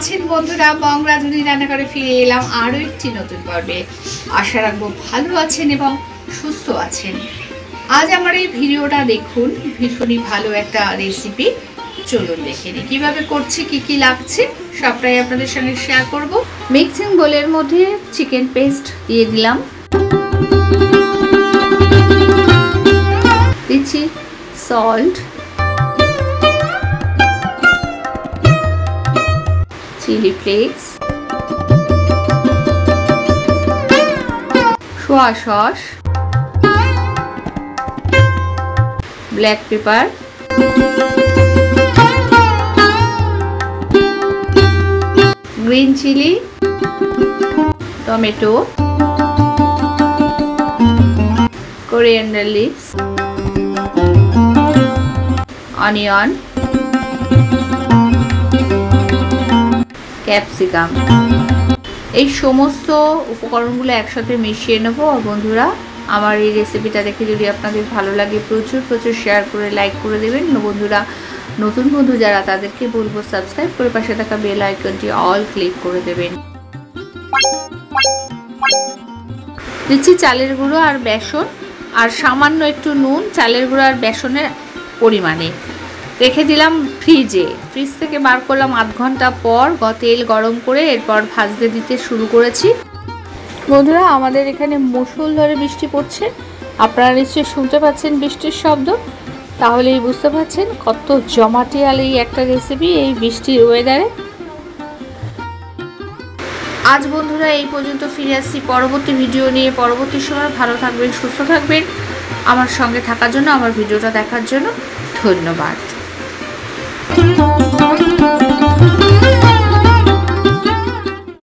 আছেন বন্ধুরা, বংরাধুনি রান্না করে ফিরে এলাম আরও একটি নতুন পর্বে। আশা রাখবো ভালো আছেন এবং সুস্থ আছেন। আজ আমার এই ভিডিওটা দেখুন, ভীষণই ভালো একটা রেসিপি। চলুন দেখে নিই কীভাবে করছি, কি কি লাগছে সবটাই আপনাদের সঙ্গে শেয়ার করব। মিক্সিং বোলের মধ্যে চিকেন পেস্ট দিয়ে দিলাম, দিচ্ছি salt, chilli flakes, soya sauce, black pepper, green chilli, tomato, coriander leaves, onion, capsicum. এই সমস্ত উপকরণগুলো একসাথে মিশিয়ে নেব। আর বন্ধুরা, আমার এই রেসিপিটা দেখে যদি আপনাদের ভালো লাগে প্রচুর প্রচুর শেয়ার করে লাইক করে দেবেন। বন্ধুরা, নতুন বন্ধু যারা তাদেরকে বলবো সাবস্ক্রাইব করে পাশে থাকা বেল আইকনটি অল ক্লিক করে দেবেন। দিচ্ছি চালের গুঁড়ো আর বেসন, আর সামান্য একটু নুন চালের গুঁড়ো আর বেসনের পরিমাণে। রেখে দিলাম ফ্রিজে। ফ্রিজ থেকে বার করলাম আধ ঘন্টা পর। তেল গরম করে এরপর ভাজতে দিতে শুরু করেছি। বন্ধুরা, আমাদের এখানে মুষলধারে বৃষ্টি পড়ছে। আপনারা নিশ্চয়ই শুনতে পাচ্ছেন বৃষ্টির শব্দ। তাহলেই বুঝতে পারছেন কত জমাটিয়াল এই একটা রেসিপি এই বৃষ্টির ওয়েদারে। আজ বন্ধুরা এই পর্যন্ত, ফিরে আসছি পরবর্তী ভিডিও নিয়ে। পরবর্তী সময় ভালো থাকবেন, সুস্থ থাকবেন। আমার সঙ্গে থাকার জন্য, আমার ভিডিওটা দেখার জন্য ধন্যবাদ।